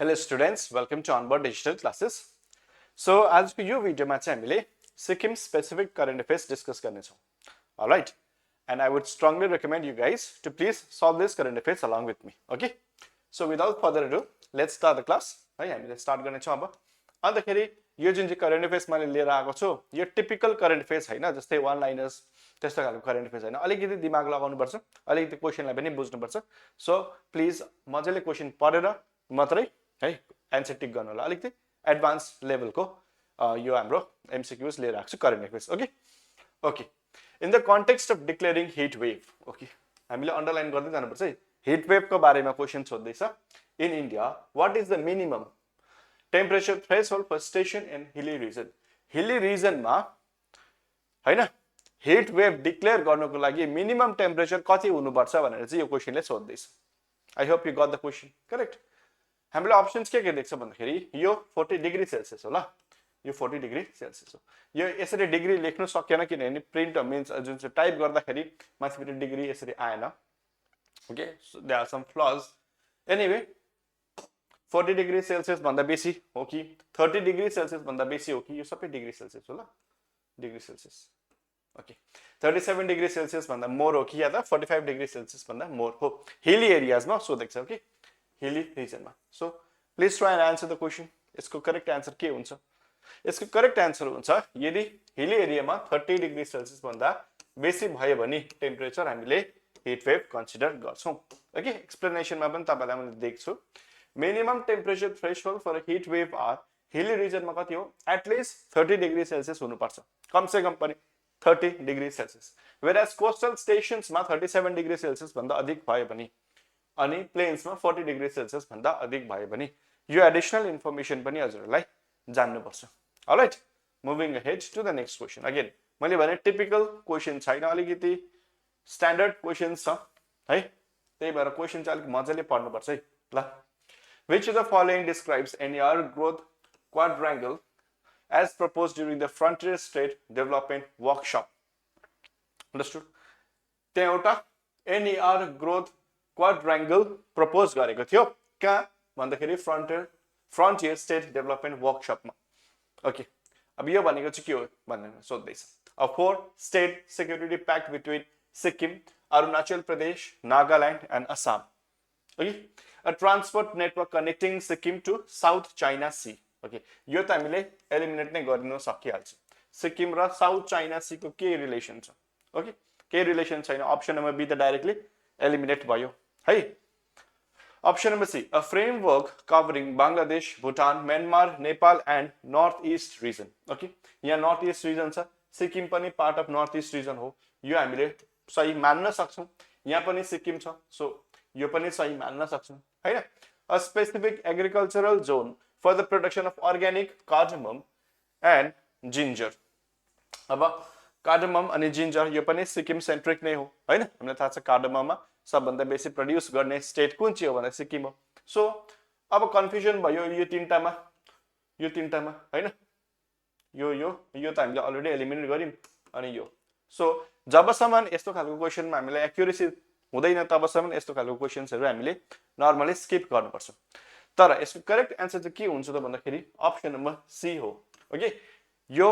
Hello students, welcome to Onboard Digital Classes. So आज को यो भिडियोमा चाहिँ हामीले Sikkim specific current affairs discuss गर्नेछौं. Alright, and I would strongly recommend you guys to please solve this current affairs along with me. Okay? So without further ado, let's start the class. है हामीले start गर्नेछौं अब. अन्तखेरि यो जुन चाहिँ current affairs मैले लिएर आएको छु, यो typical current affairs हैन, जस्तै one liners त्यस्तो खालको current affairs हैन. अलिकति दिमाग लगाउनु पर्छ, अलिकति क्वेशनलाई पनि बुझ्नु पर्छ. So please मजाले क्वेशन पढेर मात्रै है आन्सर टिक गर्नु होला. अलिकति एडभान्स लेभलको यो हाम्रो एमसीक्यूज लिएर आएको छु current affairs. Okay in the context of declaring heat wave. Okay हामीले अन्डरलाइन गर्दै जानुपर्छ है. हिट वेभको बारेमा क्वेशन सोध्दैछ. In India what is the minimum temperature threshold for station in hilly region. Hilly रिजनमा हैन हिट वेभ डिक्लेयर गर्नको लागि मिनिमम टेम्परेचर कति हुनुपर्छ भनेर चाहिँ यो क्वेशनले सोध्दैछ. I hope you got the question correct. हामीले अप्सन्स के देख्छ भन्दाखेरि यो 40 डिग्री सेल्सियस होला. यो 40 डिग्री सेल्सियस हो. यो यसरी डिग्री लेख्नु सकेन किनभने प्रिन्ट मिन्स जुन चाहिँ टाइप गर्दाखेरि माथिपट्टि डिग्री यसरी आएन. Okay so there are some flaws. Anyway 40 degree Celsius भन्दा बेसी हो कि 30 डिग्री सेल्सियस भन्दा बेसी हो कि यो सबै डिग्री सेल्सियस होला. Degree Celsius. Okay 37 degree Celsius भन्दा मोर हो कि या त 45 डिग्री सेल्सियस भन्दा मोर हो. हिली एरियाजमा सो देख्छ. ओके हिली रिजनमा. So please try and answer the question. यसको करेक्ट आन्सर के हुन्छ? यसको करेक्ट आन्सर हुन्छ यदि हिली एरियामा 30 डिग्री सेल्सियस भन्दा बेसी भयो भने टेम्परेचर हामीले हिट वेभ कन्सिडर गर्छौं. ओके एक्सप्लेनेसनमा पनि तपाईलाई मैले दिएको छु. Minimum temperature threshold for heat wave are hilly रिजनमा कति हो? एटलिस्ट 30 डिग्री सेल्सियस हुनुपर्छ. कम से कम पनि 30 डिग्री सेल्सियस. वेयरएज कोस्टल स्टेशन्समा 37 डिग्री सेल्सियस भन्दा अधिक भयो भने अनि प्लेन्समा 40 डिग्री सेल्सियस भन्दा अधिक भयो भने यो एडिशनल इन्फर्मेसन पनि हजुरलाई जान्नु पर्छ. Alright moving ahead to the next question. Again मैले भने टिपिकल क्वेशन छैन, अलिकति स्ट्यान्डर्ड क्वेशन्स छ है. त्यही भएर क्वेशन चाहिँ अलिक मजाले पढ्नु पर्छ है. ल which of the following describes any hour growth quadrangle as proposed during the frontier state development workshop. Understood? त्यहाँ एउटा any hour growth quadrangle propose गरेको थियो. कहाँ भन्दाखेरि फ्रन्टियर स्टेट डेभलपमेन्ट वर्कशपमा. ओके अब यो भनेको चाहिँ के हो भनेर सोध्दैछ. Uh 4 state security pact between Sikkim, Arunachal Pradesh, Nagaland and Assam. Okay uh transport network connecting Sikkim to South China Sea. Okay यो त हामीले एलिमिनेट नै गर्न सकिहाल्छ. सिक्किम र साउथ चाइना सी को के रिलेसन छ? ओके के रिलेसन छैन. अप्सन नम्बर बी त डाइरेक्टली एलिमिनेट भयो है. Option number C, a framework covering Bangladesh, Bhutan, Myanmar, Nepal and Northeast region. Okay, यहाँ Northeast region छ. सिक्किम पनि पार्ट अफ Northeast region हो. यो हामीले सही मान्न सक्छौं. यहाँ पनि सिक्किम छ. सो यो पनि सही मान्न सक्छौं हैन. A specific agricultural zone for the production of organic cardamom and ginger. अब कार्डमम अनि जिन्जर यो पनि सिक्किम सेन्ट्रिक नै हो हैन. हामीलाई थाहा छ कार्डमममा सबभन्दा बेसी प्रड्युस गर्ने स्टेट कुन चाहिँ हो भन्दा सिक्किम हो. सो अब कन्फ्युजन भयो यो तीनटामा हैन. यो त हामीले अलरेडी एलिमिनेट गर्यौं अनि यो. सो जबसम्म यस्तो खालको क्वेशनमा हामीलाई एक्युरेसी हुँदैन तबसम्म यस्तो खालको क्वेशन्सहरु हामीले नर्मली स्किप गर्नुपर्छ. तर यसको करेक्ट आन्सर चाहिँ के हुन्छ त भन्दाखेरि अप्सन नम्बर सी हो. ओके यो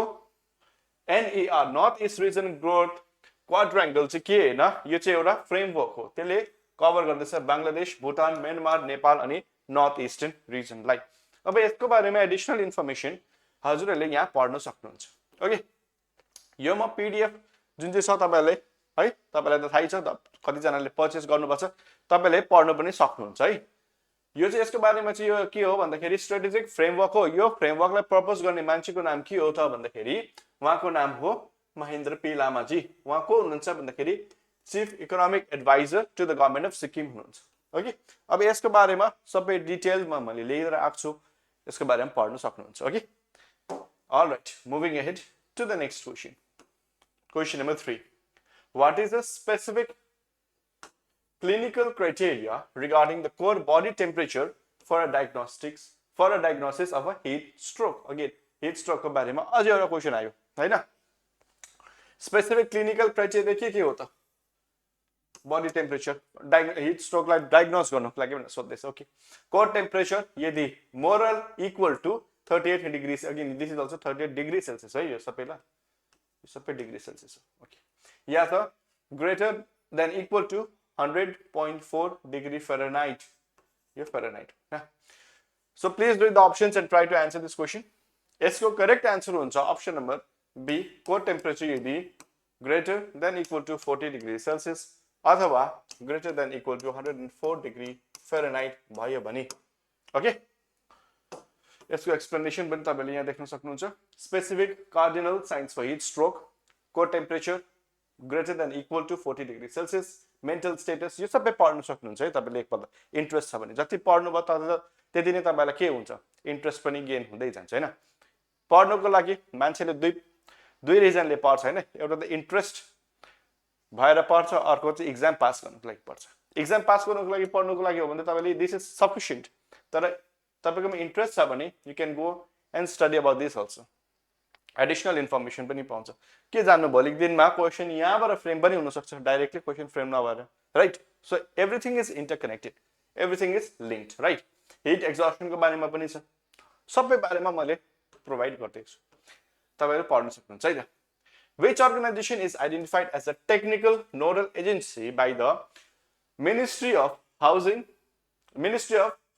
NER north east region growth quadrangle चाहिँ के हैन, यो चाहिँ एउटा फ्रेमवर्क हो. त्यसले कभर गर्दैछ बंगलादेश, भुटान, म्यानमार, नेपाल अनि नर्थ ईस्टर्न रिजनलाई. अब यसको बारेमा एडिशनल इन्फर्मेसन हजुरहरूले यहाँ पढ्न सक्नुहुन्छ. ओके यो म पीडीएफ जुन चाहिँ छ तपाईहरुले है, तपाईलाई त थाहै छ कति जनाले पर्चेस गर्नुपर्छ, तपाईले पढ्न पनि सक्नुहुन्छ है. यो चाहिँ यसको बारेमा चाहिँ यो के हो भन्दाखेरि स्ट्रेटेजिक फ्रेमवर्क हो. यो फ्रेमवर्कलाई प्रपोज गर्ने मान्छेको नाम के हो त भन्दाखेरि उहाँको नाम हो महेन्द्र पी लामाजी. उहाँ को हुनुहुन्छ भन्दाखेरि chief economic adviser to the government of Sikkim हुनुहुन्छ. ओके अब यसको बारेमा सबै डिटेलमा मैले लिएर आएको छु. यसको बारेमा पढ्न सक्नुहुन्छ. Okay alright moving ahead to the next question. Question number 3. What is the specific clinical criteria regarding the core body temperature for a diagnosis of a heat stroke? Again heat stroke को बारेमा अझै एउटा question आयो हैन. Specific clinical criteria के हो त? body temperature heat stroke लाई diagnose गर्नको लागि भनेर सोध्दैछ ओके core temperature यदि more equal to 38 degrees again this is also 38 degrees celsius है यो सबै degree celsius ओके या त greater than equal to 100.4 degree Fahrenheit यो Fahrenheit so please read the options and try to answer this question यसको correct answer हुन्छ option number B core temperature यदि greater than equal to 40 degrees Celsius अथवा greater than equal to 104 degree Fahrenheit भयो भने okay यसको explanation पनि तपाईले यहाँ देख्न सक्नुहुन्छ specific cardinal signs for heat stroke core temperature greater than equal to 40 degrees Celsius mental status यो सबै पढ्न सक्नुहुन्छ है तपाईले एकपल्ट इन्ट्रेस्ट छ भने जति पढ्नु भयो त्यति नै तपाईलाई के हुन्छ इन्ट्रेस्ट पनि गेन हुँदै जान्छ हैन पढ्नको लागि मान्छेले दुई रिजनले पढ्छ हैन एउटा त इन्ट्रेस्ट भएर पढ्छ अर्को चाहिँ एक्जाम पास गर्नको लागि पढ्छ एक्जाम पास गर्नको लागि पढ्नुको लागि हो भने तपाईले दिस इज सफिसिएन्ट तर तपाईकोमा इन्ट्रेस्ट छ भने you can go and study about this also additional information पनि पाउँछ के जान्नु भोलिको दिनमा क्वेशन यहाँबाट फ्रेम पनि हुन सक्छ डाइरेक्टली क्वेशन फ्रेम नभएर right so everything is interconnected everything is linked right heat एक्जॉस्टनको बारेमा पनि छ सबै बारेमा मैले प्रोवाइड गर्दैछु तपाईहरु पढ्न सक्नुहुन्छ है त which organization is identified as a technical nodal agency by the Ministry of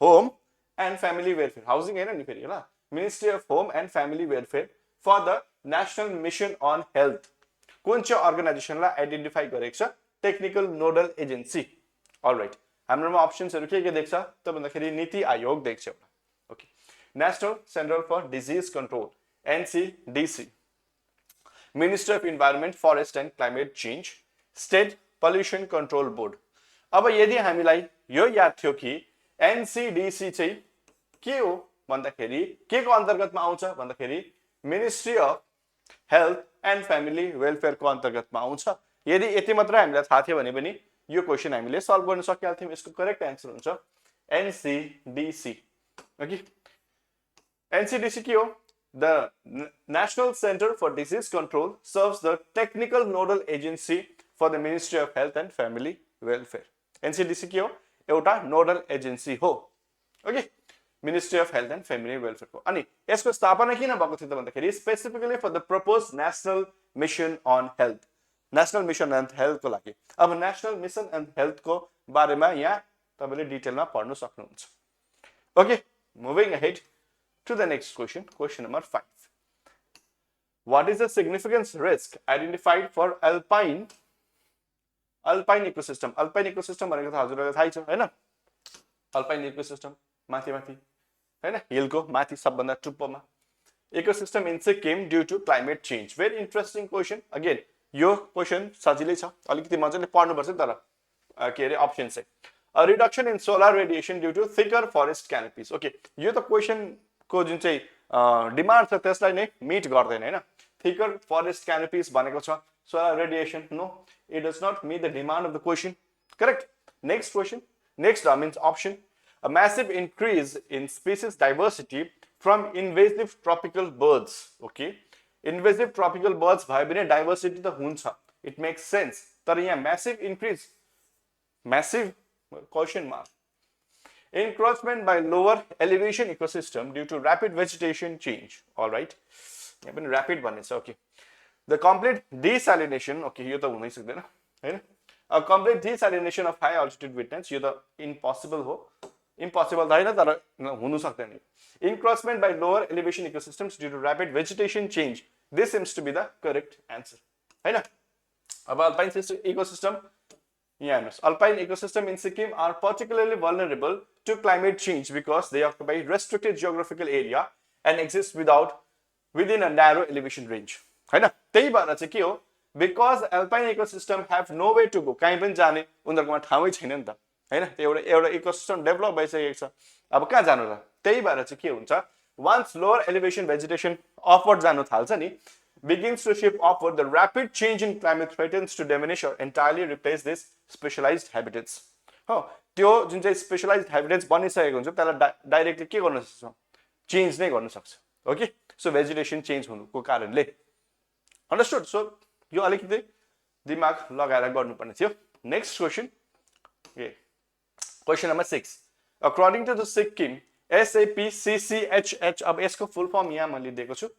Home and Family Welfare housing हैन नि फेरि होला Ministry of Home and Family Welfare for the National Mission on Health कुन चाहिँ अर्गनाइजेसनलाई आइडेन्टिफाई गरेको छ technical nodal agency all right हाम्रोमा अप्सन्सहरु के देख्छ त भन्दाखेरि नीति आयोग देख्छ एउटा okay national centre for disease control NCDC Ministry of Environment Forest and Climate Change State Pollution Control Board अब यदि हामीलाई यो याद थियो कि NCDC चाहिँ के हो भन्दाखेरि के को अन्तर्गतमा आउँछ भन्दाखेरि ministry of health and family welfare को अन्तर्गतमा आउँछ यदि यति मात्र हामीलाई थाहा थियो भने पनि यो क्वेशन हामीले सल्भ गर्न सकिहाल्थ्यौं यसको करेक्ट आन्सर हुन्छ NCDC ओके NCDC के हो The National Center for Disease Control serves the technical nodal agency for the Ministry of Health and Family Welfare. NCDC के हो एउटा नोडल एजेन्सी हो okay Ministry of Health and Family Welfare को अनि यसको स्थापना किन भएको थियो त भन्दाखेरि specifically for the proposed national mission on health national mission on health को लागि अब नेशनल मिशन अन हेल्थ को बारेमा यहाँ तपाईले डिटेलमा पढ्न सक्नुहुन्छ okay moving ahead to the next question question number 5 what is the significance risk identified for alpine ecosystem भनेको त हजुरहरुलाई थाहै छ हैन alpine ecosystem माथि हैन हिल को माथि सबभन्दा टुप्पोमा ecosystem in Sikkim due to climate change very interesting question again यो क्वेशन सजिलै छ अलिकति मजाले पढ्नु पर्छ तर के रे अप्सन चाहिँ a reduction in solar radiation due to thicker forest canopies okay यो त क्वेशन को जुन चाहिँ डिमान्ड छ त्यसलाई नै मिट गर्दैन हैन थिकर फरेस्ट क्यानोपीज भनेको छ solar radiation no it does not meet the demand of the question correct next question next means option a massive increase in species diversity from invasive tropical birds okay invasive tropical birds भयो भने diversity त हुन्छ it makes sense तर यहाँ massive increase massive question mark encroachment by lower elevation ecosystem due to rapid vegetation change all right यहाँ पनि rapid भन्ने छ okay the complete desalination okay यो त हुनै सक्दैन हैन a complete desalination of high altitude wetlands यो त impossible हो impossible त हैन तर हुनु सक्दैन encroachment by lower elevation ecosystems due to rapid vegetation change this seems to be the correct answer हैन अब alpine ecosystem yeah, alpine ecosystem in Sikkim are particularly vulnerable to climate change because they occupy restricted geographical area and exist within a narrow elevation range. हैन त्यही भएर चाहिँ के हो because alpine ecosystem have no way to go कहीँ पनि जाने उनीहरुकोमा ठाउँै छैन नि त हैन त्यो एउटा इकोसिस्टम डेभलप भइसकेको छ अब कहाँ जानु र त्यही भएर चाहिँ के हुन्छ once lower elevation vegetation upward जानु थाल्छ नि begins to shift upward, the rapid change in climate threatens to diminish or entirely replace these specialized habitats. हो त्यो जुन चाहिँ स्पेशलाइज्ड habitats बनिसकेको हुन्छ त्यसलाई डाइरेक्टली के गर्न सक्छ चेन्ज नै गर्न सक्छ ओके सो भेजिटेसन चेन्ज हुनुको कारणले अन्डरस्टुड सो यो अलिकति दिमाग लगाएर गर्नुपर्ने थियो next question. Okay. Question number 6. According to the Sikkim SAPCCHH, अब यसको full form यहाँ मैले दिएको छु.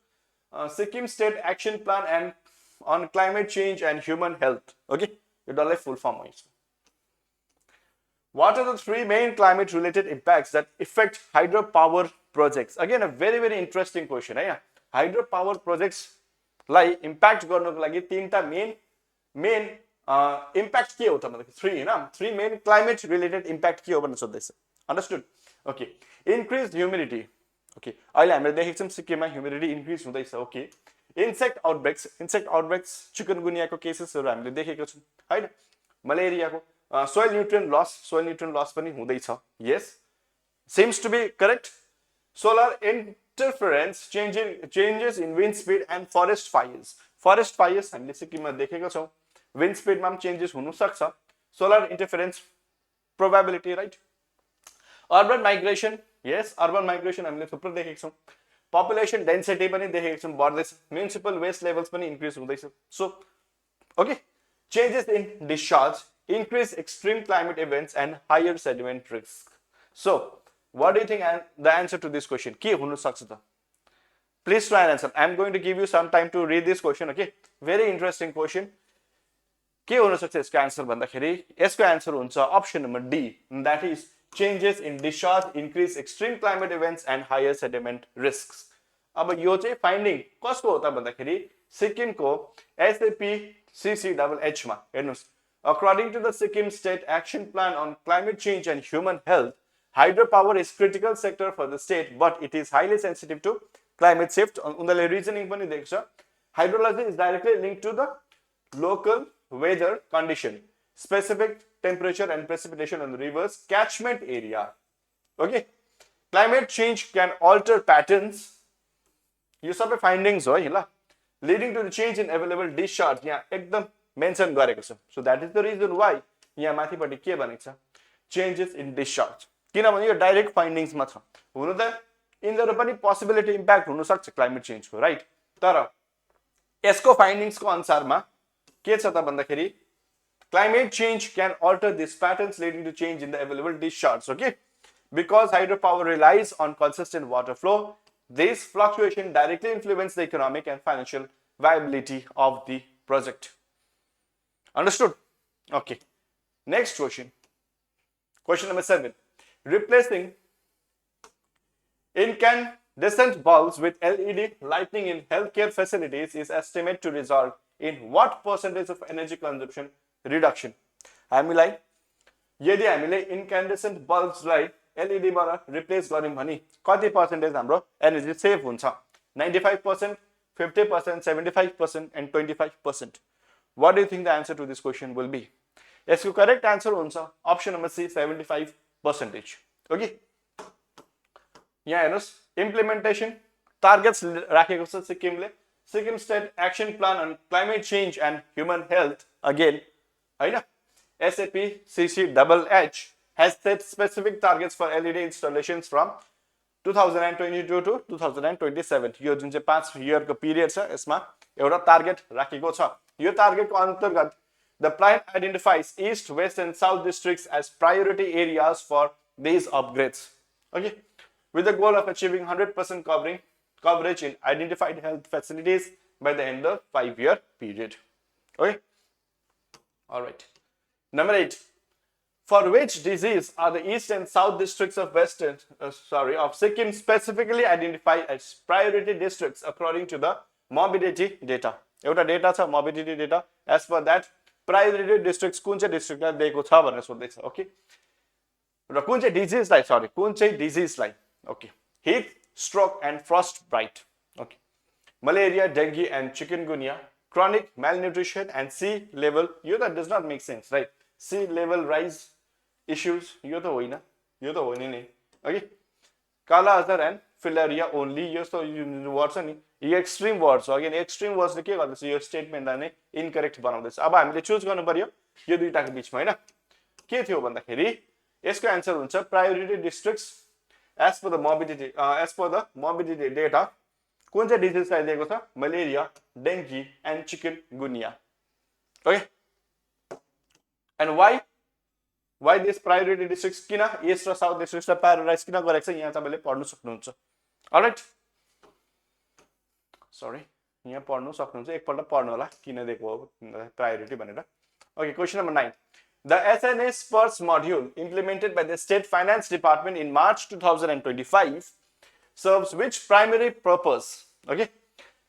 Sikkim State Action Plan and on Climate Change and Human Health. Okay, यो डल्लै full form हो यसको. What are the 3 main climate related impacts that affect hydropower projects? Again, a very interesting question. है hydropower projects लाई impact गर्नको लागि 3टा main impact के हो त भन्दाखेरि 3 हैन 3 main climate related impact के हो भन्ने सोध्दैछ. Understood? Okay. Increased humidity. Okay. अहिले हामीले देखेको छौं सिक्किममा ह्युमिडिटी इन्क्रिज हुँदैछ. ओके. Insect outbreaks चिकनगुनियाको केसेसहरु हामीले देखेको छौं हैन. मलेरियाको soil nutrient loss पनि हुँदैछ. Yes. Seems to be correct. Solar interference, changes in wind speed and forest fires. Forest fires हामीले सिक्किममा देखेको छौं. Wind speed मा changes हुन सक्छ. Solar interference probability, right? Urban migration, yes, urban migration हामीले थुप्रो देखेको छौं. Population density पनि देखेको छौं बढ्दैछ. Municipal waste levels पनि increase हुँदैछ. So, okay. Changes in discharge, increase extreme climate events and higher sediment risk. So, what do you think the answer to this question? के हुन सक्छ त? Please try and answer. I am going to give you some time to read this question, okay? Very interesting question. के हुन सक्छ यसको answer भन्दाखेरि यसको आन्सर हुन्छ option number D, that is changes in discharge, increase extreme climate events and higher sediment risks. अब यो चाहिँ फाइन्डिङ कसको हो त भन्दाखेरि सिक्किमको SAPCCHH मा हेर्नुस्. According to the Sikkim State Action Plan on Climate Change and Human Health, hydropower is critical sector for the state, but it is highly sensitive to climate shift. उनीहरुले रिजनिङ पनि दिएको छ. Hydrology is directly linked to the local weather condition, specific temperature and precipitation on the rivers catchment area. Okay, climate change can alter patterns. यो सबै findings हो है ल, leading to the change in available discharge यहाँ एकदम mention गरेको छ. So that is the reason why यहाँ माथिपटि के भनेको छ, changes in discharge. किनभने यो डाइरेक्ट फाइन्डिङ्स मा छ. हुन त इनहरु पनि पोसिबिलिटी इम्प्याक्ट हुन सक्छ क्लाइमेट चेन्ज को, राइट? तर यसको फाइन्डिङ्स को अनुसारमा के छ त भन्दाखेरि climate change can alter these patterns leading to change in the available discharge. Okay, because hydropower relies on consistent water flow, this fluctuation directly influence the economic and financial viability of the project. Understood? Okay, next question. Question number 7. Replacing incandescent bulbs with LED lighting in healthcare facilities is estimated to result in what percentage of energy consumption reduction? हामीलाई यदि हामीले incandescent bulbs लाई LED बाट replace गर्यौं भने कति percentage हाम्रो energy save हुन्छ? 95%, 50%, 75% and 25%. What do you think the answer to this question will be? यसको करेक्ट आन्सर हुन्छ ऑप्शन नम्बर सी, 75%. ओके, यहाँ हेर्नुस् इम्प्लिमेन्टेसन टार्गेट्स राखेको छ सिक्किमले. Sikkim State Action Plan on Climate Change and Human Health, again, हैन, SAPCCHH has set specific targets for LED installations from 2022 to 2027. यो जुन चाहिँ 5 इयर को पिरियड छ यसमा एउटा टार्गेट राखेको छ. यो टार्गेट को अन्तर्गत the plan identifies east, west and south districts as priority areas for these upgrades. Okay, with the goal of achieving 100% coverage in identified health facilities by the end of 5-year period. Okay, all right. Number 8. For which disease are the east and south districts of of Sikkim specifically identified as priority districts according to the morbidity data? एउटा data छ morbidity data. As per that, priority districts कुन चाहिँ डिस्ट्रिक्टलाई दिएको छ भनेर सोध्दैछ. Okay, र कुन चाहिँ डिजिजलाई okay, heat, stroke and frostbite. Okay, malaria, dengue and chikungunya, chronic malnutrition and sea level. यो त does not make sense, right? Sea level rise issues, यो त होइन नि. ओके, काला अजर एन्ड फिलेरिया ओन्ली, यो त वर्ड छ नि, यो एक्सट्रीम वर्ड छ. अगेन एक्सट्रीम वर्ड्सले के गर्दैछ, यो स्टेटमेन्टलाई नै इनकरेक्ट बनाउँदैछ. अब हामीले चुज गर्नु पर्यो यो दुईटाको बीचमा, हैन? के थियो भन्दाखेरि यसको आन्सर हुन्छ priority districts as per the morbidity data. कुन चाहिँ डिजिजलाई दिएको छ? Malaria, dengue and chikungunya. Okay, And why this priority districts किन east र south districts लाई prioritize किन गरेको छ यहाँ तपाईले पढ्न सक्नुहुन्छ. Alright, sorry, यहाँ पढ्नु सक्नुहुन्छ, एकपल्ट पढ्नु होला किन दिएको हो priority भनेर. Okay, question number 9. The SNA Spurs module implemented by the State Finance Department in March 2025 serves which primary purpose? Okay,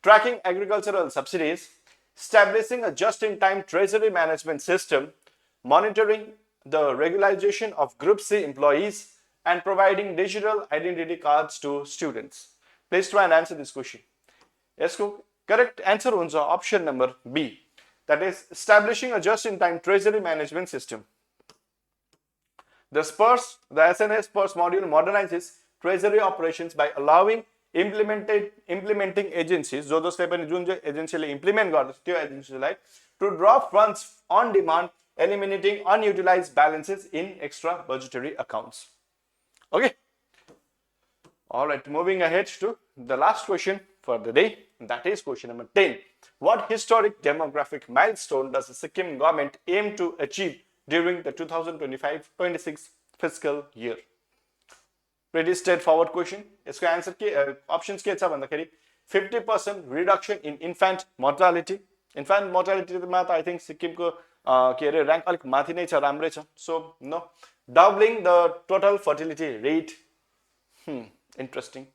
tracking agricultural subsidies, establishing a just-in-time treasury management system, monitoring the regularization of Group C employees, and providing digital identity cards to students. Please try and answer this question. Yes, correct answer is option number B. That is establishing a just-in-time treasury management system. The SNA Spurs module modernizes treasury operations by allowing implementing agencies, agency implement to draw funds on demand, eliminating unutilized balances in extra budgetary accounts. Okay. All right, moving ahead to the last question for the day, that is question number 10. What historic demographic milestone does the Sikkim government aim to achieve during the 2025-26 fiscal year? Pretty straightforward question. Isko answer ke options ke cha bhandakeri 50% reduction in infant mortality. Infant mortality ma ta I think Sikkim ko ke re rank alik mathi nai cha, ramrai cha. So no. Doubling the total fertility rate. Interesting.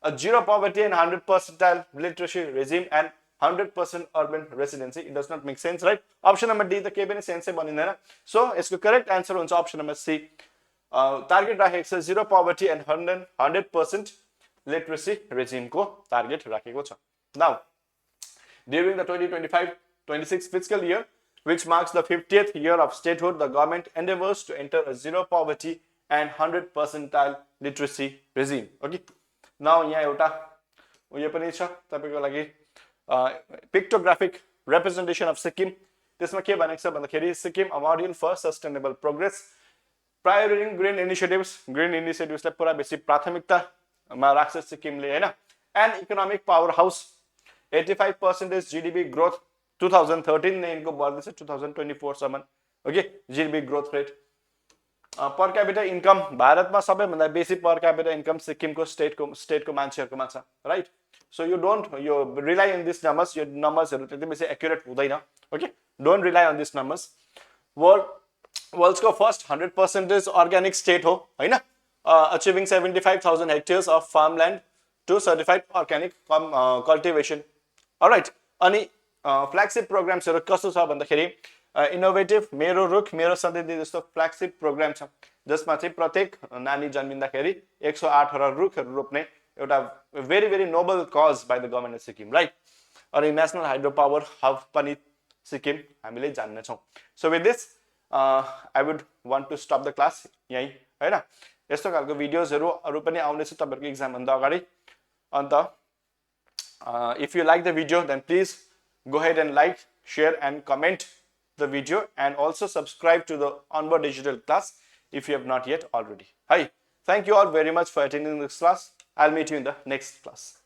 A zero poverty and 100% literacy regime and 100% urban residency. It does not make sense, right? Option number D, the cabin is sense banindaina. So, its correct answer is option number C. Target rakheko zero poverty and 100% literacy regime ko target rakheko cha. Now, during the 2025-26 fiscal year, which marks the 50th year of statehood, the government endeavors to enter a zero poverty and 100% literacy regime. Okay. Now, यहाँ एउटा उयो पनि छ तपाईको लागि pictographic representation of Sikkim. त्यसमा के भनेको छ भन्दाखेरि Sikkim a model for sustainable progress, prioritizing green initiatives लाई पुरा बेसी प्राथमिकतामा राख्छ सिक्किमले हैन, and economic powerhouse, 85% GDP growth 2013 ने इनको बढ्दैछ 2024 सम्म. Okay, GDP growth rate. Per capita income भारतमा सबैभन्दा बेसी per capita income सिक्किमको स्टेटको मान्छेहरुकोमा छ, right? So you don't rely on these numbers. Your numbers are त्यति बेसी accurate हुँदैन. Okay, don't rely on these numbers. World's first 100% organic state हो हैन, achieving 75,000 hectares of farmland to certified organic cultivation. All right, अनि flagship programs हरु कस्तो छ भन्दाखेरि इनोभेटिभ मेरो रुख मेरो सधैँ जस्तो फ्ल्यागशिप प्रोग्राम छ, जसमा चाहिँ प्रत्येक नानी जन्मिँदाखेरि 108 वटा रुखहरू रोप्ने एउटा very noble cause by the government of Sikkim, right? अनि नेशनल हाइड्रो पावर हब पनि सिक्किम हामीले जान्न छौं. So with this I would want to stop the class यही हैन. यस्तो खालको भिडियोजहरु अरु पनि आउने छ तपाईहरुको एक्जाम भन्दा अगाडि. अन्त if you like the video, then please go ahead and like, share and comment the video, and also subscribe to the Onboard Digital class if you have not yet already. Hi, thank you all very much for attending this class. I'll meet you in the next class.